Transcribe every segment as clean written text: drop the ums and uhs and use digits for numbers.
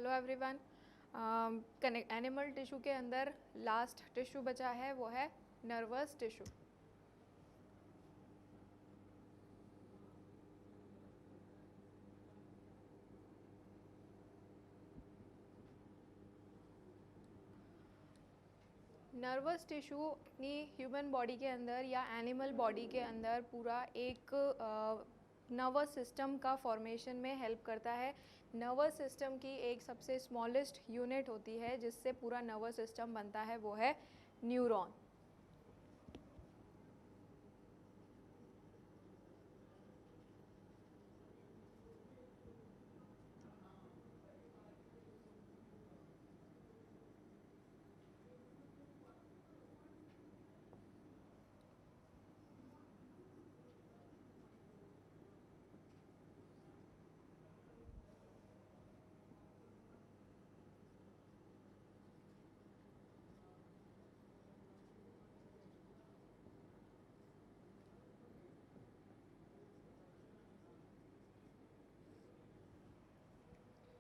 Hello everyone. Animal tissue के अंदर last tissue बचा है वो है नर्वस टिश्यू। नर्वस टिश्यू अपनी ह्यूमन बॉडी के अंदर या एनिमल बॉडी के अंदर पूरा एक नर्वस सिस्टम का फॉर्मेशन में हेल्प करता है। नर्वस सिस्टम की एक सबसे स्मॉलेस्ट यूनिट होती है जिससे पूरा नर्वस सिस्टम बनता है, वो है न्यूरॉन।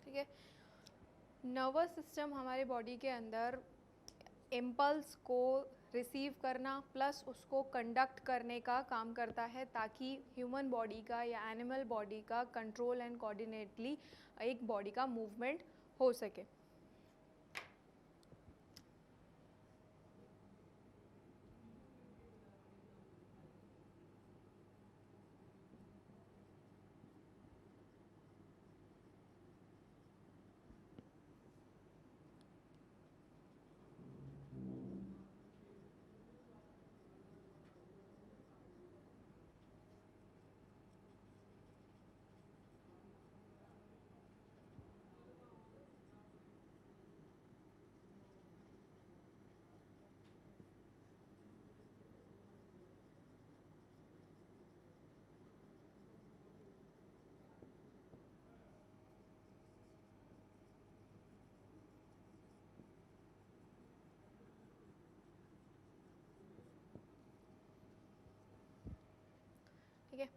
ठीक है, नर्वस सिस्टम हमारे बॉडी के अंदर इम्पल्स को रिसीव करना प्लस उसको कंडक्ट करने का काम करता है ताकि ह्यूमन बॉडी का या एनिमल बॉडी का कंट्रोल एंड कोऑर्डिनेटली एक बॉडी का मूवमेंट हो सके। ठीक है,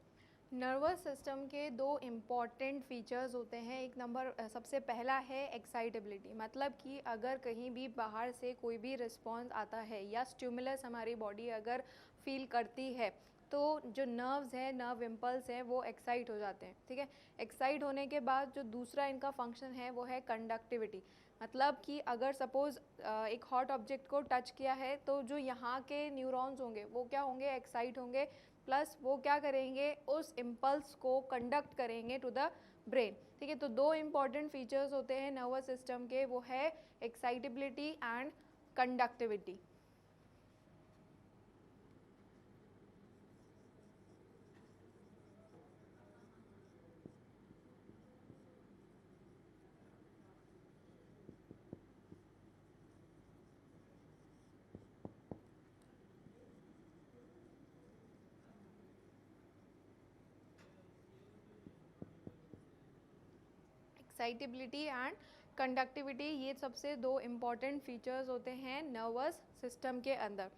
नर्वस सिस्टम के दो इम्पॉर्टेंट फीचर्स होते हैं। एक नंबर सबसे पहला है एक्साइटेबिलिटी, मतलब कि अगर कहीं भी बाहर से कोई भी रिस्पॉन्स आता है या स्टिमुलस हमारी बॉडी अगर फील करती है तो जो नर्व्स हैं, नर्व इम्पल्स हैं, वो एक्साइट हो जाते हैं। ठीक है, एक्साइट होने के बाद जो दूसरा इनका फंक्शन है वो है कंडक्टिविटी, मतलब कि अगर सपोज़ एक हॉट ऑब्जेक्ट को टच किया है तो जो यहाँ के न्यूरॉन्स होंगे वो क्या होंगे, एक्साइट होंगे, प्लस वो क्या करेंगे, उस इम्पल्स को कंडक्ट करेंगे टू द ब्रेन। ठीक है, तो दो इम्पॉर्टेंट फीचर्स होते हैं नर्वस सिस्टम के, वो है excitability and conductivity. Excitability and conductivity, ये सबसे दो इम्पॉर्टेंट फीचर्स होते हैं नर्वस सिस्टम के अंदर।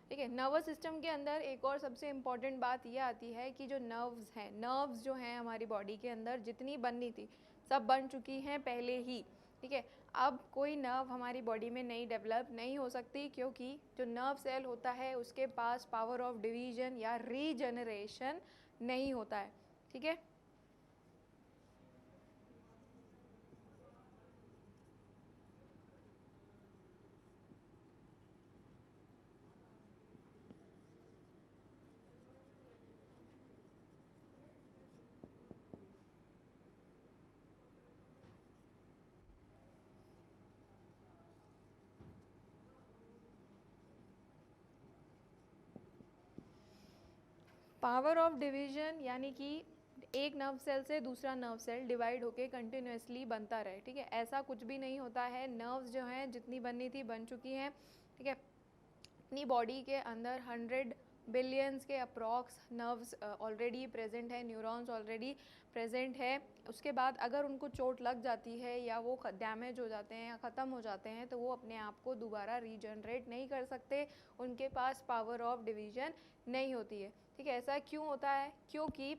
ठीक है, नर्वस सिस्टम के अंदर एक और सबसे इम्पॉर्टेंट बात ये आती है कि जो नर्व्स हैं, नर्व्स जो हैं हमारी बॉडी के अंदर जितनी बननी थी सब बन चुकी हैं पहले ही। ठीक है, अब कोई नर्व हमारी बॉडी में नई डेवलप नहीं हो सकती क्योंकि जो नर्व सेल होता है उसके पास पावर ऑफ डिवीजन या रीजनरेशन नहीं होता है। ठीक है, पावर ऑफ डिवीजन यानी कि एक नर्व सेल से दूसरा नर्व सेल डिवाइड होके कंटिन्यूसली बनता रहे। ठीक है, ऐसा कुछ भी नहीं होता है, नर्व्स जो हैं जितनी बननी थी बन चुकी हैं। ठीक है, अपनी बॉडी के अंदर 100 बिलियंस के अप्रॉक्स नर्व्स ऑलरेडी प्रेजेंट है, न्यूरॉन्स ऑलरेडी प्रेजेंट है। उसके बाद अगर उनको चोट लग जाती है या वो डैमेज हो जाते हैं या ख़त्म हो जाते हैं तो वो अपने आप को दोबारा रीजनरेट नहीं कर सकते, उनके पास पावर ऑफ डिवीजन नहीं होती है। ठीक है, ऐसा क्यों होता है, क्योंकि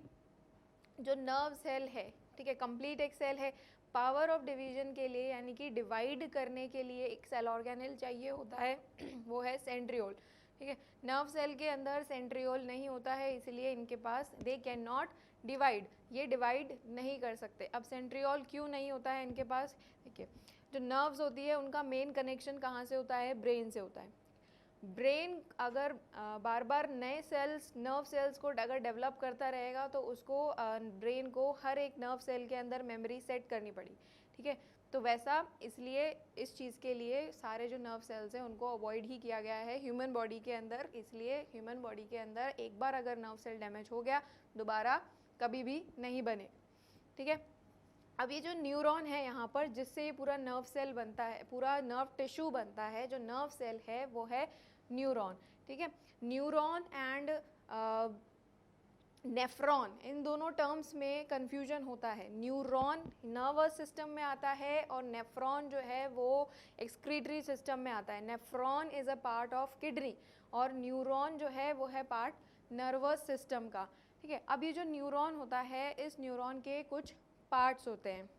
जो नर्व सेल है, ठीक है, कंप्लीट एक सेल है, पावर ऑफ डिवीजन के लिए यानी कि डिवाइड करने के लिए एक सेल ऑर्गेनेल चाहिए होता है वो है सेंट्रियोल, ठीक है। नर्व सेल के अंदर सेंट्रियोल नहीं होता है, इसलिए इनके पास दे कैन नॉट डिवाइड, ये डिवाइड नहीं कर सकते। अब सेंट्रियोल क्यों नहीं होता है इनके पास? देखिए, जो नर्व्स होती है उनका मेन कनेक्शन कहाँ से होता है? ब्रेन से होता है। ब्रेन अगर बार बार नए सेल्स, नर्व सेल्स को अगर डेवलप करता रहेगा तो उसको ब्रेन को हर एक नर्व सेल के अंदर मेमोरी सेट करनी पड़ी, ठीक है। तो वैसा इसलिए इस चीज़ के लिए सारे जो नर्व सेल्स हैं उनको अवॉइड ही किया गया है ह्यूमन बॉडी के अंदर। इसलिए ह्यूमन बॉडी के अंदर एक बार अगर नर्व सेल डैमेज हो गया दोबारा कभी भी नहीं बने, ठीक है। अब ये जो न्यूरॉन है यहाँ पर जिससे ये पूरा नर्व सेल बनता है, पूरा नर्व टिश्यू बनता है, जो नर्व सेल है वो है न्यूरॉन, ठीक है। न्यूरॉन एंड नेफ्रॉन, इन दोनों टर्म्स में कंफ्यूजन होता है। न्यूरॉन नर्वस सिस्टम में आता है और नेफ्रॉन जो है वो एक्सक्रीटरी सिस्टम में आता है। Nephron is a part of kidney और न्यूरॉन जो है वो है पार्ट नर्वस सिस्टम का, ठीक है। अब ये जो न्यूरॉन होता है इस न्यूरॉन के कुछ पार्ट्स होते हैं।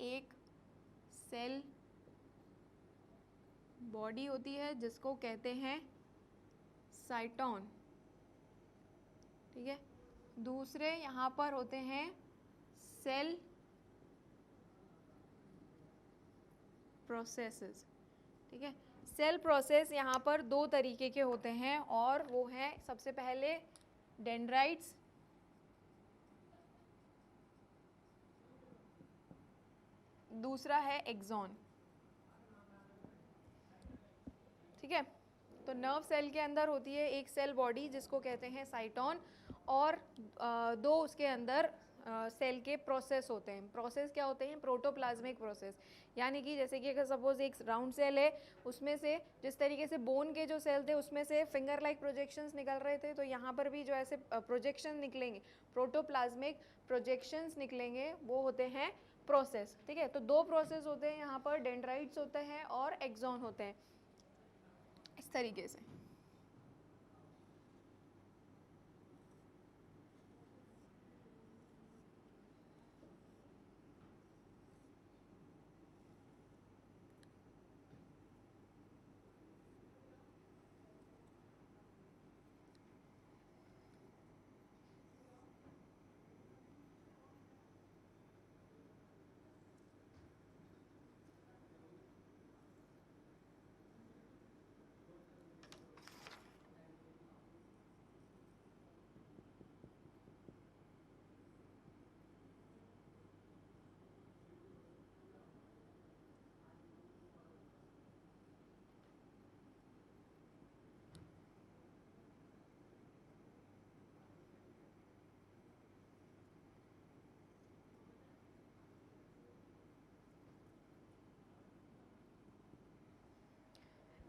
एक सेल बॉडी होती है जिसको कहते हैं साइटोन, ठीक है। दूसरे यहाँ पर होते हैं सेल प्रोसेसेस, ठीक है। सेल प्रोसेस यहाँ पर दो तरीके के होते हैं और वो हैं सबसे पहले डेंड्राइट्स, दूसरा है एक्सॉन, ठीक है। तो नर्व सेल के अंदर होती है एक सेल बॉडी जिसको कहते हैं साइटोन और दो उसके अंदर सेल के प्रोसेस होते हैं। प्रोसेस क्या होते हैं? प्रोटोप्लाज्मिक प्रोसेस, यानी कि जैसे कि अगर सपोज एक राउंड सेल है उसमें से जिस तरीके से बोन के जो सेल थे उसमें से फिंगर लाइक प्रोजेक्शंस निकल रहे थे, तो यहाँ पर भी जो ऐसे प्रोजेक्शन निकलेंगे, प्रोटोप्लाज्मिक प्रोजेक्शंस निकलेंगे, वो होते हैं प्रोसेस, ठीक है। तो दो प्रोसेस होते हैं यहाँ पर, डेंड्राइट्स होते हैं और एक्सॉन होते हैं, इस तरीके से।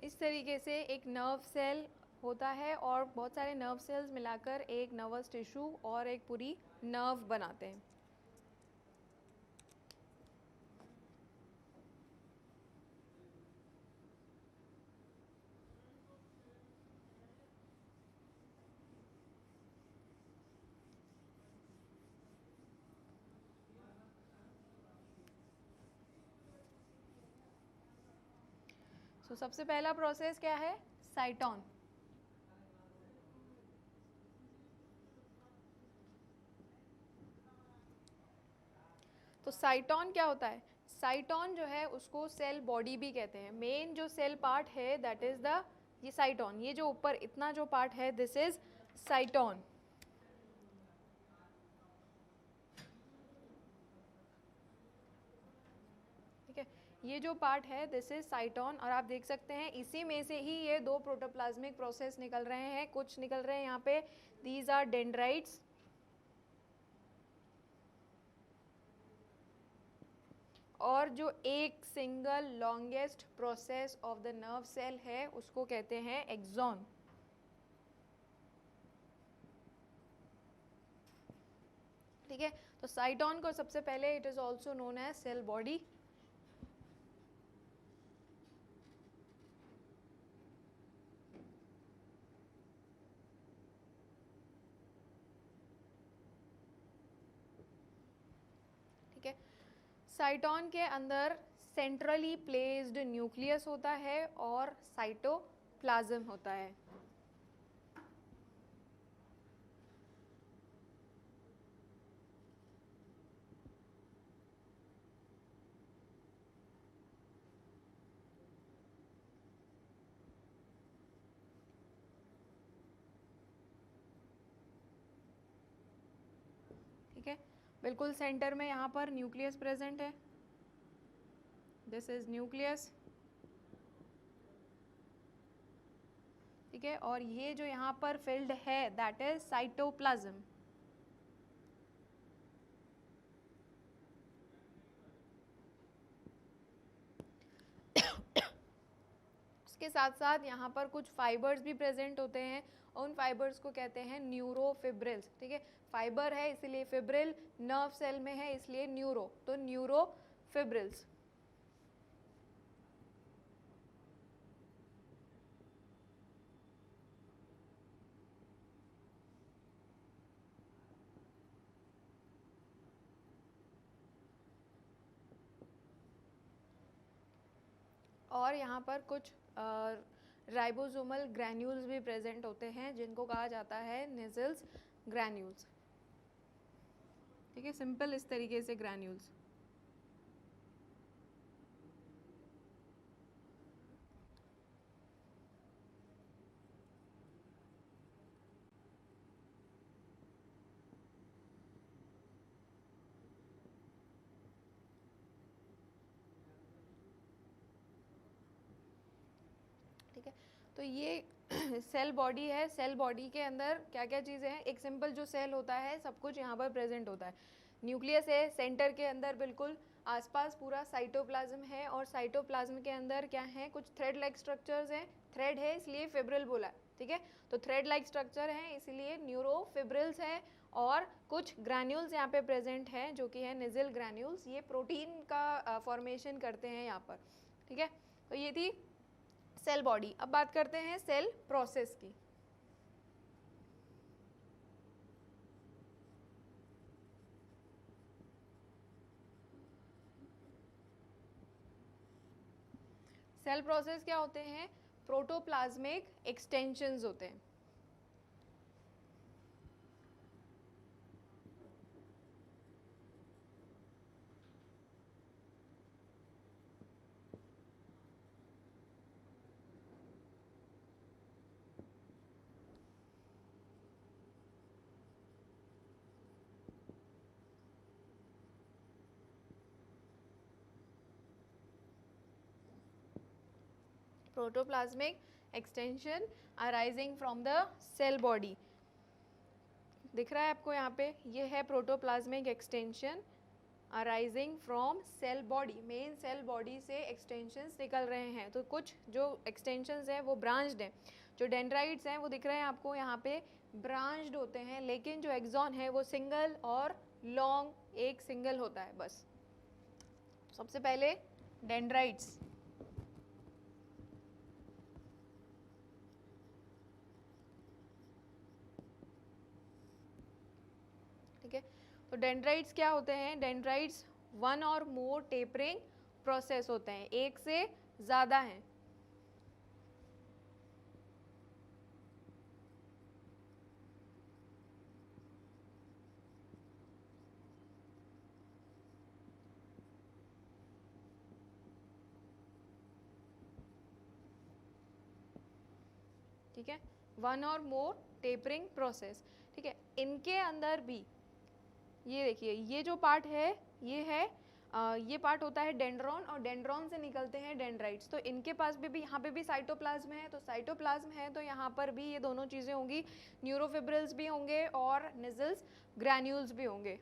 इस तरीके से एक नर्व सेल होता है और बहुत सारे नर्व सेल्स मिलाकर एक नर्वस टिश्यू और एक पूरी नर्व बनाते हैं। तो सबसे पहला प्रोसेस क्या है? साइटोन। तो साइटोन क्या होता है? साइटोन जो है उसको सेल बॉडी भी कहते हैं। मेन जो सेल पार्ट है दैट इज द ये साइटोन, ये जो ऊपर इतना जो पार्ट है दिस इज साइटोन, ठीक है। ये जो पार्ट है दिस इज साइटोन और आप देख सकते हैं इसी में से ही ये दो प्रोटोप्लाज्मिक प्रोसेस निकल रहे हैं, कुछ निकल रहे हैं यहाँ पे, दीज आर डेंड्राइट्स और जो एक single longest process of the nerve cell है उसको कहते हैं एक्सॉन। ठीक है। तो साइटोन को सबसे पहले it is also known as cell body. ठीक है। साइटोन के अंदर सेंट्रली प्लेस्ड न्यूक्लियस होता है और साइटोप्लाज्म होता है। ठीक है, बिल्कुल सेंटर में यहाँ पर न्यूक्लियस प्रेजेंट है। This is nucleus. ठीक है, और ये जो यहाँ पर फिल्ड है दैट इज साइटोप्लाज्म। उसके साथ साथ यहाँ पर कुछ फाइबर्स भी प्रेजेंट होते हैं, उन फाइबर्स को कहते हैं न्यूरोफिब्रिल्स। ठीक है, फाइबर है इसलिए फिब्रिल, नर्व सेल में है इसलिए न्यूरो, तो न्यूरोफिब्रिल्स। और यहाँ पर कुछ राइबोसोमल ग्रैन्यूल्स भी प्रेजेंट होते हैं जिनको कहा जाता है निजल्स ग्रैन्यूल्स। ठीक है, सिंपल इस तरीके से ग्रैन्यूल्स। ठीक है, तो ये सेल बॉडी है। सेल बॉडी के अंदर क्या क्या चीज़ें हैं? एक सिंपल जो सेल होता है सब कुछ यहाँ पर प्रेजेंट होता है। न्यूक्लियस है सेंटर के अंदर, बिल्कुल आसपास पूरा साइटोप्लाज्म है, और साइटोप्लाज्म के अंदर क्या है? कुछ थ्रेड लाइक स्ट्रक्चर्स हैं। थ्रेड है इसलिए फिब्रिल बोला है। ठीक है, तो थ्रेड लाइक स्ट्रक्चर है इसलिए न्यूरोफिब्रिल्स है, और कुछ ग्रैन्यूल्स यहाँ पे प्रेजेंट हैं जो कि है निजल ग्रैन्यूल्स। ये प्रोटीन का फॉर्मेशन करते हैं यहाँ पर। ठीक है, तो ये थी सेल बॉडी। अब बात करते हैं सेल प्रोसेस की। सेल प्रोसेस क्या होते हैं? प्रोटोप्लाज्मिक एक्सटेंशंस होते हैं। Protoplasmic extension arising from the cell body. दिख रहा है आपको यहाँ पे? ये है protoplasmic extension arising from cell body. Main cell body से एक्सटेंशंस निकल रहे हैं, तो कुछ जो एक्सटेंशंस हैं वो ब्रांच्ड हैं। जो डेंड्राइट्स हैं वो दिख रहे हैं आपको यहाँ पे, ब्रांच्ड होते हैं, लेकिन जो एक्सॉन है वो सिंगल और लॉन्ग एक सिंगल होता है बस। सबसे पहले डेंड्राइट्स। ठीक है, तो डेंड्राइट्स क्या होते हैं? डेंड्राइट्स वन और मोर टेपरिंग प्रोसेस होते हैं, एक से ज़्यादा हैं। ठीक है, वन और मोर टेपरिंग प्रोसेस। ठीक है, इनके अंदर भी ये देखिए, ये जो पार्ट है ये है ये पार्ट होता है डेंड्रॉन, और डेंड्रॉन से निकलते हैं डेंड्राइट्स। तो इनके पास भी यहाँ पे भी साइटोप्लाज्म है, तो साइटोप्लाज्म है तो यहाँ पर भी ये दोनों चीज़ें होंगी, न्यूरोफिब्रिल्स भी होंगे और निजल्स ग्रैन्यूल्स भी होंगे।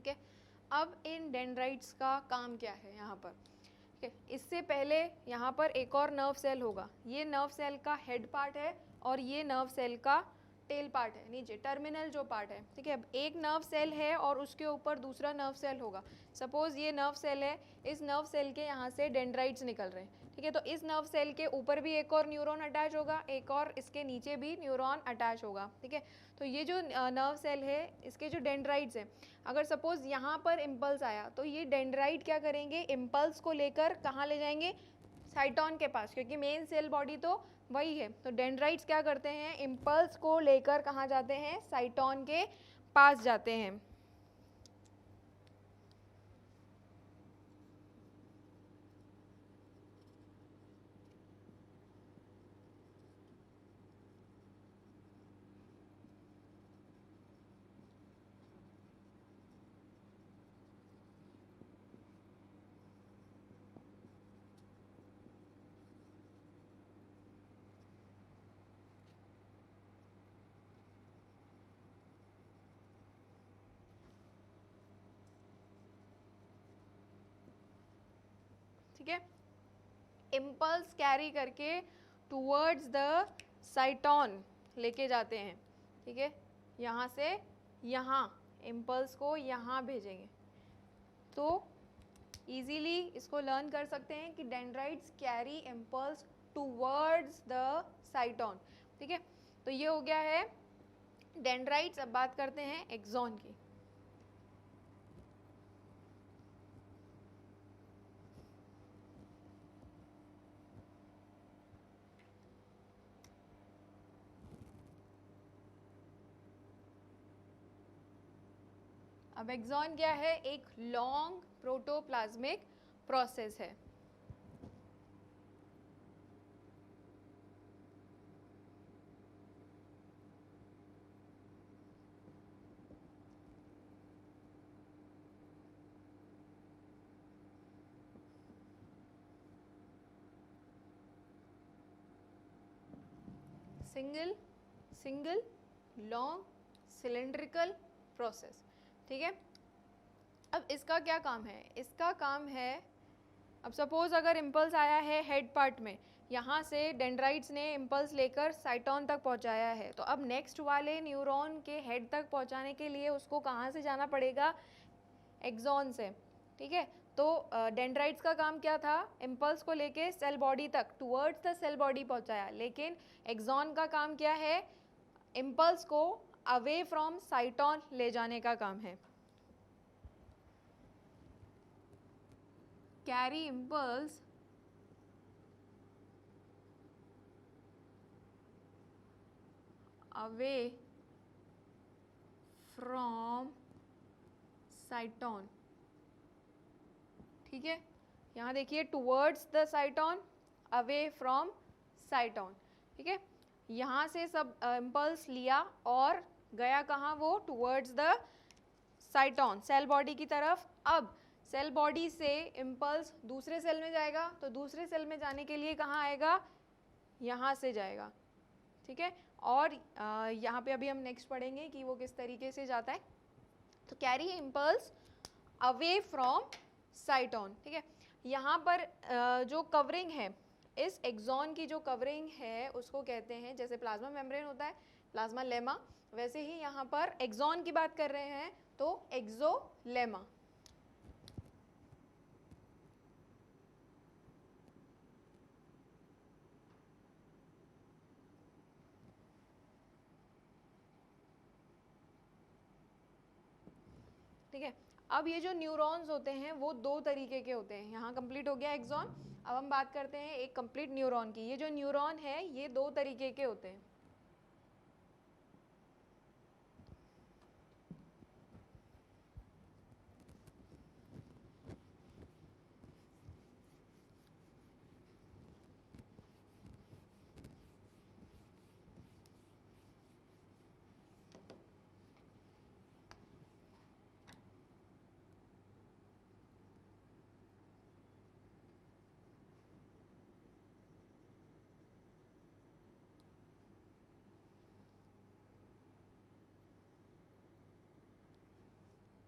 ठीक है। अब इन डेंड्राइट्स का काम क्या है यहाँ पर, ठीक है। इससे पहले यहाँ पर एक और नर्व सेल होगा, ये नर्व सेल का हेड पार्ट है और ये नर्व सेल का टेल पार्ट है, नीचे टर्मिनल जो पार्ट है, ठीक है। अब एक नर्व सेल है और उसके ऊपर दूसरा नर्व सेल होगा। सपोज ये नर्व सेल है, इस नर्व सेल के यहाँ से डेंड्राइट्स निकल रहे हैं, ठीक है। तो इस नर्व सेल के ऊपर भी एक और न्यूरॉन अटैच होगा, एक और इसके नीचे भी न्यूरॉन अटैच होगा, ठीक है। तो ये जो नर्व सेल है, इसके जो डेंड्राइट्स हैं, अगर सपोज यहाँ पर इम्पल्स आया तो ये डेंड्राइट क्या करेंगे, इम्पल्स को लेकर कहाँ ले जाएंगे, साइटोन के पास, क्योंकि मेन सेल बॉडी तो वही है। तो डेंड्राइट्स क्या करते हैं, इम्पल्स को लेकर कहाँ जाते हैं, साइटोन के पास जाते हैं। ठीक है, इम्पल्स कैरी करके टूवर्ड्स द साइटोन लेके जाते हैं, ठीक है। यहाँ से यहाँ इम्पल्स को यहाँ भेजेंगे। तो इजीली इसको लर्न कर सकते हैं कि dendrites carry impulse towards the साइटोन, ठीक है। तो ये हो गया है डेंड्राइट्स। अब बात करते हैं एक्सॉन की। अब एक्सॉन क्या है, एक लॉन्ग प्रोटोप्लाज्मिक प्रोसेस है। सिंगल लॉन्ग सिलेंड्रिकल प्रोसेस, ठीक है। अब इसका क्या काम है, इसका काम है, अब सपोज अगर इम्पल्स आया है हेड पार्ट में, यहाँ से डेंड्राइट्स ने इम्पल्स लेकर साइटोन तक पहुँचाया है, तो अब नेक्स्ट वाले न्यूरॉन के हेड तक पहुँचाने के लिए उसको कहाँ से जाना पड़ेगा, एक्सॉन से, ठीक है। तो डेंड्राइट्स का काम क्या था, इम्पल्स को लेके सेल बॉडी तक टुवर्ड्स द सेल बॉडी पहुँचाया, लेकिन एक्सॉन का काम क्या है, इम्पल्स को अवे फ्रॉम साइटोन ले जाने का काम है। कैरी इम्पल्स अवे फ्रॉम साइटोन, ठीक है। यहाँ देखिए टुवर्ड्स द साइटोन, अवे फ्रॉम साइटोन, ठीक है। यहाँ से सब इम्पल्स लिया और गया कहाँ, वो towards the cyton, cell body की तरफ। अब सेल बॉडी से इम्पल्स दूसरे सेल में जाएगा, तो दूसरे सेल में जाने के लिए कहाँ आएगा, यहाँ से जाएगा, ठीक है। और यहाँ पे अभी हम नेक्स्ट पढ़ेंगे कि वो किस तरीके से जाता है। तो कैरी इम्पल्स अवे फ्रॉम साइटोन, ठीक है। यहाँ पर जो कवरिंग है, इस एक्सॉन की जो कवरिंग है उसको कहते हैं, जैसे प्लाज्मा मेम्ब्रेन होता है, प्लाज्मा लेमा, वैसे ही यहाँ पर एक्सॉन की बात कर रहे हैं तो एक्सोलेमा। ठीक है। अब ये जो न्यूरॉन्स होते हैं वो दो तरीके के होते हैं। यहाँ कंप्लीट हो गया एक्सॉन। अब हम बात करते हैं एक कंप्लीट न्यूरॉन की। ये जो न्यूरॉन है ये दो तरीके के होते हैं।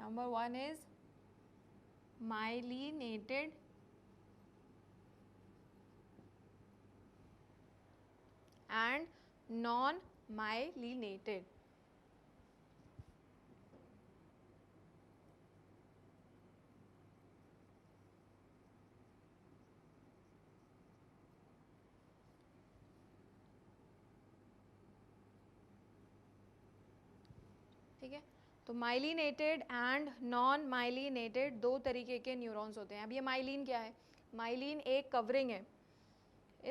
Number 1 is myelinated and non-myelinated. ठीक है, तो माइलिनेटेड एंड नॉन माइलिनेटेड दो तरीके के न्यूरॉन्स होते हैं. अब ये माइलिन क्या है? माइलिन एक कवरिंग है.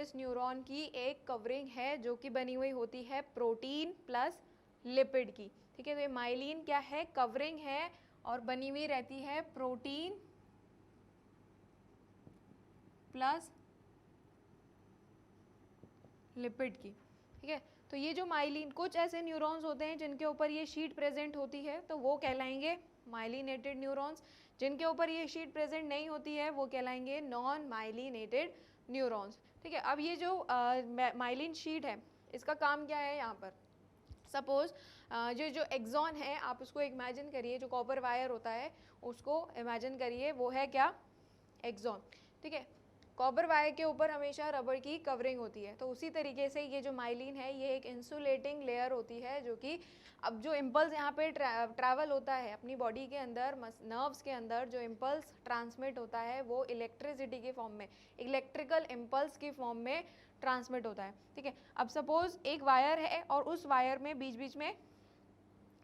इस न्यूरॉन की एक कवरिंग है जो कि बनी हुई होती है प्रोटीन प्लस लिपिड की. ठीक है, तो ये माइलिन क्या है? कवरिंग है और बनी हुई रहती है प्रोटीन प्लस लिपिड की. ठीक है, तो ये जो माइलिन, कुछ ऐसे न्यूरॉन्स होते हैं जिनके ऊपर ये शीट प्रेजेंट होती है तो वो कहलाएंगे माइलिनेटेड न्यूरॉन्स. जिनके ऊपर ये शीट प्रेजेंट नहीं होती है वो कहलाएंगे नॉन माइलिनेटेड न्यूरॉन्स. ठीक है, अब ये जो माइलिन शीट है इसका काम क्या है यहाँ पर? सपोज जो एक्सॉन है आप उसको इमेजिन करिए, जो कॉपर वायर होता है उसको इमेजिन करिए, वो है क्या? एक्सॉन. ठीक है, कॉपर वायर के ऊपर हमेशा रबर की कवरिंग होती है. तो उसी तरीके से ये जो माइलिन है ये एक इंसुलेटिंग लेयर होती है जो कि अब जो इम्पल्स यहाँ पे ट्रैवल होता है अपनी बॉडी के अंदर, नर्व्स के अंदर जो इम्पल्स ट्रांसमिट होता है वो इलेक्ट्रिसिटी के फॉर्म में, इलेक्ट्रिकल इम्पल्स की फॉर्म में ट्रांसमिट होता है. ठीक है, अब सपोज एक वायर है और उस वायर में बीच बीच में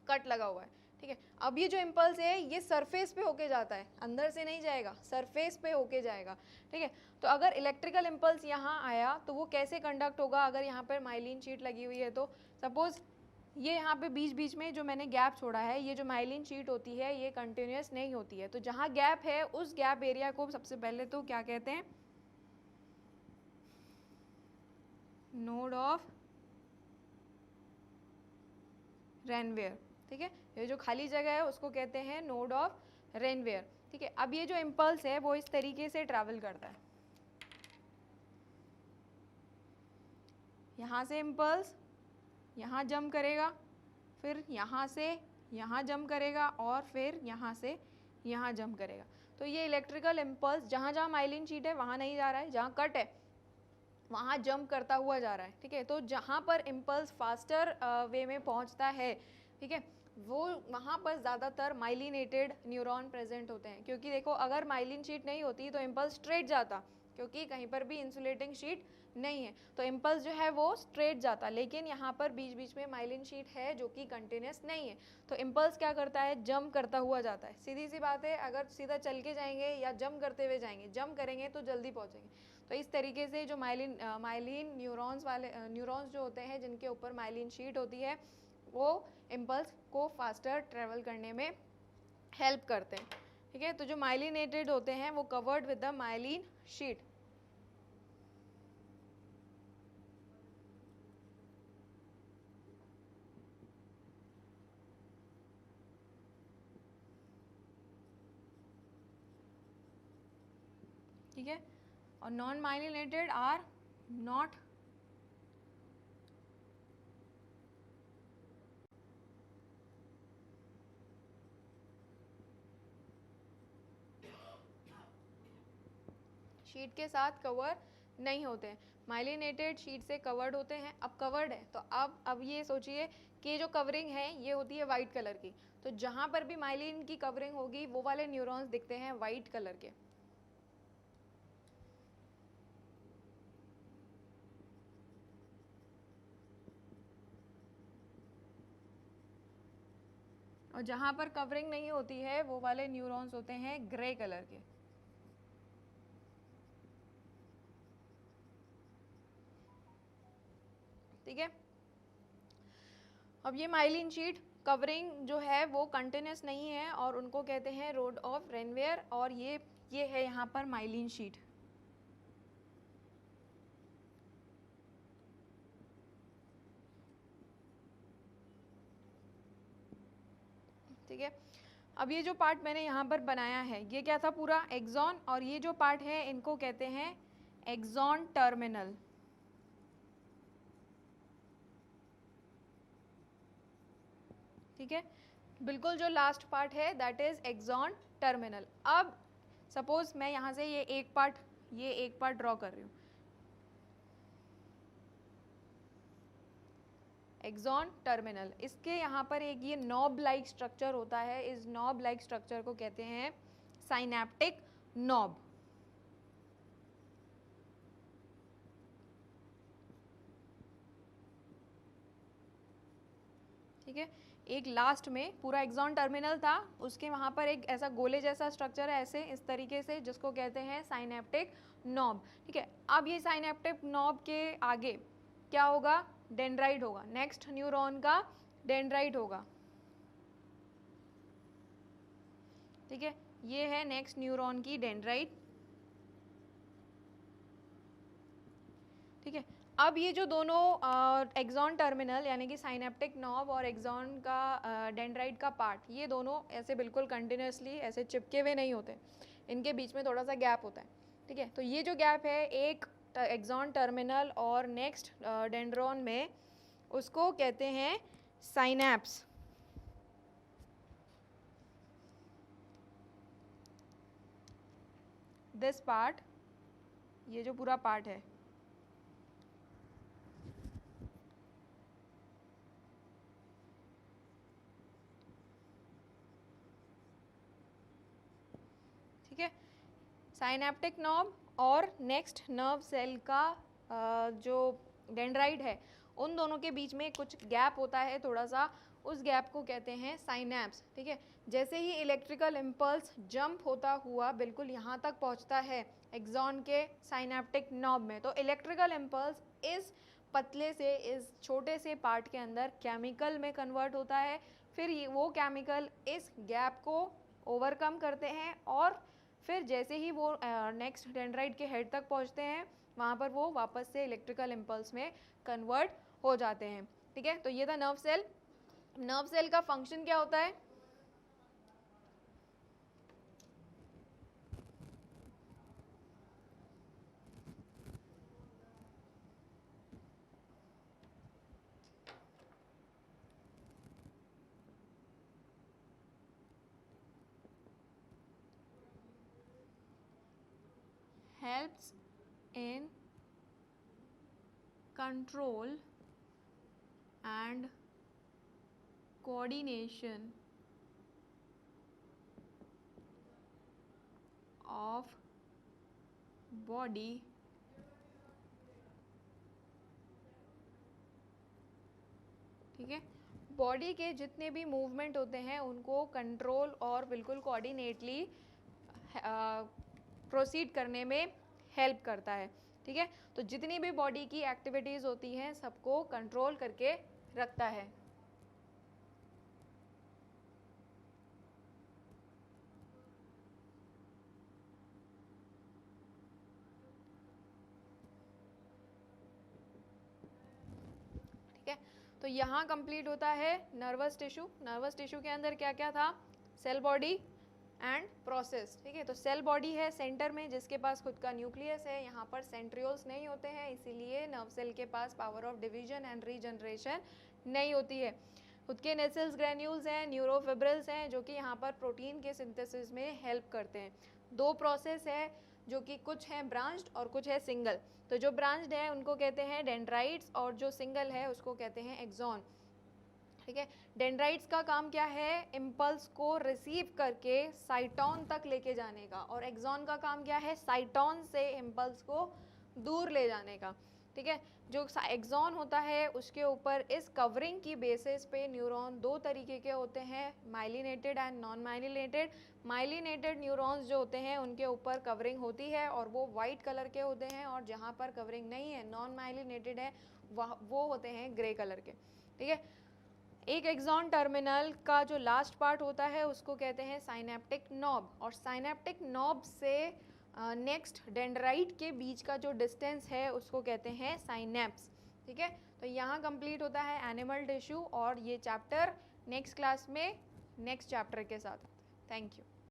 कट लगा हुआ है. ठीक है, अब ये जो इम्पल्स है ये सरफेस पे होके जाता है, अंदर से नहीं जाएगा, सरफेस पे होके जाएगा. ठीक है, तो अगर इलेक्ट्रिकल इम्पल्स यहाँ आया तो वो कैसे कंडक्ट होगा? अगर यहाँ पर माइलिन शीट लगी हुई है तो सपोज ये यहाँ पे बीच बीच में जो मैंने गैप छोड़ा है, ये जो माइलिन शीट होती है ये कंटिन्यूस नहीं होती है. तो जहाँ गैप है उस गैप एरिया को सबसे पहले तो क्या कहते हैं? Node of Ranvier. ठीक है, ये जो खाली जगह है उसको कहते हैं नोड ऑफ रेनवेयर. ठीक है, अब ये जो इम्पल्स है वो इस तरीके से ट्रैवल करता है. यहाँ से इम्पल्स यहाँ जंप करेगा, फिर यहाँ से यहाँ जंप करेगा और फिर यहाँ से यहाँ जंप करेगा. तो ये इलेक्ट्रिकल इम्पल्स जहाँ जहाँ माइलिन शीट है वहाँ नहीं जा रहा है, जहाँ कट है वहाँ जंप करता हुआ जा रहा है. ठीक है, तो जहाँ पर इम्पल्स फास्टर वे में पहुँचता है, ठीक है, वो वहाँ पर ज़्यादातर माइलिनेटेड न्यूरॉन प्रेजेंट होते हैं. क्योंकि देखो अगर माइलिन शीट नहीं होती तो इम्पल्स स्ट्रेट जाता, क्योंकि कहीं पर भी इंसुलेटिंग शीट नहीं है तो इम्पल्स जो है वो स्ट्रेट जाता. लेकिन यहाँ पर बीच बीच में माइलिन शीट है जो कि कंटिन्यूस नहीं है, तो इम्पल्स क्या करता है? जंप करता हुआ जाता है. सीधी सी बात है, अगर सीधा चल के जाएंगे या जंप करते हुए जाएंगे, जंप करेंगे तो जल्दी पहुँचेंगे. तो इस तरीके से जो माइलिन न्यूरॉन्स जो होते हैं जिनके ऊपर माइलिन शीट होती है वो इम्पल्स को फास्टर ट्रेवल करने में हेल्प करते हैं. ठीक है, तो जो माइलिनेटेड होते हैं वो covered with the myelin sheath. ठीक है, और non myelinated are not sheath के साथ कवर नहीं होते हैं. माइलिनेटेड शीट से कवर्ड होते हैं. अब कवर्ड है तो अब ये सोचिए कि जो कवरिंग है ये होती है वाइट कलर की, तो जहाँ पर भी माइलिन की कवरिंग होगी वो वाले न्यूरॉन्स दिखते हैं वाइट कलर के. और जहाँ पर कवरिंग नहीं होती है वो वाले न्यूरॉन्स होते हैं ग्रे कलर के. ठीक है, अब ये माइलिन शीट कवरिंग जो है वो कंटिन्यूस नहीं है और उनको कहते हैं रोड ऑफ रेनवेयर. और ये है यहाँ पर माइलिन शीट. ठीक है, अब ये जो पार्ट मैंने यहाँ पर बनाया है ये क्या था? पूरा एक्सॉन. और ये जो पार्ट है इनको कहते हैं एक्सॉन टर्मिनल. ठीक है, बिल्कुल जो लास्ट पार्ट है दैट इज एक्सॉन टर्मिनल। अब सपोज मैं यहाँ से ये एक पार्ट ड्रॉ कर रही हूँ, एक्सॉन टर्मिनल, इसके यहाँ पर एक ये नॉब लाइक स्ट्रक्चर होता है, इस नॉब लाइक स्ट्रक्चर को कहते हैं साइनेप्टिक नॉब। ठीक है, एक लास्ट में पूरा एक्सॉन टर्मिनल था, उसके वहाँ पर एक ऐसा गोले जैसा स्ट्रक्चर है ऐसे इस तरीके से, जिसको कहते हैं साइनेप्टिक नॉब। ठीक है, अब ये साइनेप्टिक नॉब के आगे क्या होगा, डेंड्राइट होगा, नेक्स्ट न्यूरॉन का डेंड्राइट होगा। ठीक है, ये है नेक्स्ट न्यूरॉन की डेंड्राइट। ठीक है, अब ये जो दोनों एक्सॉन टर्मिनल यानी कि साइनेप्टिक नॉब और एक्सॉन का डेंड्राइट का पार्ट, ये दोनों ऐसे बिल्कुल कंटिन्यूसली ऐसे चिपके हुए नहीं होते, इनके बीच में थोड़ा सा गैप होता है। ठीक है, तो ये जो गैप है एक एक्सॉन टर्मिनल और नेक्स्ट डेंड्रॉन में, उसको कहते हैं साइनैप्स। दिस पार्ट, ये जो पूरा पार्ट है, ठीक है, साइनेप्टिक नॉब और नेक्स्ट नर्व सेल का जो डेंड्राइट है, उन दोनों के बीच में कुछ गैप होता है थोड़ा सा, उस गैप को कहते हैं साइनैप्स। ठीक है, जैसे ही इलेक्ट्रिकल इम्पल्स जंप होता हुआ बिल्कुल यहाँ तक पहुँचता है एक्सॉन के साइनेप्टिक नॉब में, तो इलेक्ट्रिकल इम्पल्स इस पतले से इस छोटे से पार्ट के अंदर केमिकल में कन्वर्ट होता है, फिर वो केमिकल इस गैप को ओवरकम करते हैं और फिर जैसे ही वो नेक्स्ट डेंड्राइट के हेड तक पहुंचते हैं, वहाँ पर वो वापस से इलेक्ट्रिकल इम्पल्स में कन्वर्ट हो जाते हैं। ठीक है, तो ये था नर्व सेल। नर्व सेल का फंक्शन क्या होता है, helps in control and coordination of body ठीक है, बॉडी के जितने भी मूवमेंट होते हैं उनको कंट्रोल और बिल्कुल कोऑर्डिनेटली प्रोसीड करने में हेल्प करता है। ठीक है, तो जितनी भी बॉडी की एक्टिविटीज़ होती हैं सबको कंट्रोल करके रखता है। ठीक है, तो यहाँ कंप्लीट होता है नर्वस टिश्यू। नर्वस टिश्यू के अंदर क्या क्या था, सेल बॉडी एंड प्रोसेस। ठीक है, तो सेल बॉडी है सेंटर में जिसके पास खुद का न्यूक्लियस है, यहाँ पर सेंट्रियोल्स नहीं होते हैं, इसीलिए नर्व सेल के पास power of division and regeneration नहीं होती है। खुद के नेसेल्स ग्रेन्यूल्स हैं, न्यूरोफिब्रिल्स हैं, जो कि यहाँ पर प्रोटीन के सिंथेसिस में हेल्प करते हैं। दो प्रोसेस है जो कि कुछ हैं ब्रांच्ड और कुछ है सिंगल, तो जो ब्रांच्ड है उनको कहते हैं डेंड्राइट्स और जो सिंगल है उसको कहते हैं एक्सॉन। ठीक है, डेंड्राइट्स का काम क्या है, इम्पल्स को रिसीव करके साइटोन तक लेके जाने का, और एक्सॉन का काम क्या है, साइटोन से इम्पल्स को दूर ले जाने का। ठीक है, जो एक्सॉन होता है उसके ऊपर इस कवरिंग की बेसिस पे न्यूरॉन दो तरीके के होते हैं, myelinated and non myelinated. Myelinated neurons जो होते हैं उनके ऊपर कवरिंग होती है और वो वाइट कलर के होते हैं, और जहाँ पर कवरिंग नहीं है, नॉन माइलिनेटेड है, वो होते हैं ग्रे कलर के। ठीक है, एक एक्सॉन टर्मिनल का जो लास्ट पार्ट होता है उसको कहते हैं साइनेप्टिक नॉब, और साइनेप्टिक नॉब से नेक्स्ट डेंड्राइट के बीच का जो डिस्टेंस है उसको कहते हैं साइनेप्स। ठीक है, तो यहाँ कंप्लीट होता है एनिमल टिश्यू, और ये चैप्टर नेक्स्ट क्लास में नेक्स्ट चैप्टर के साथ। Thank you.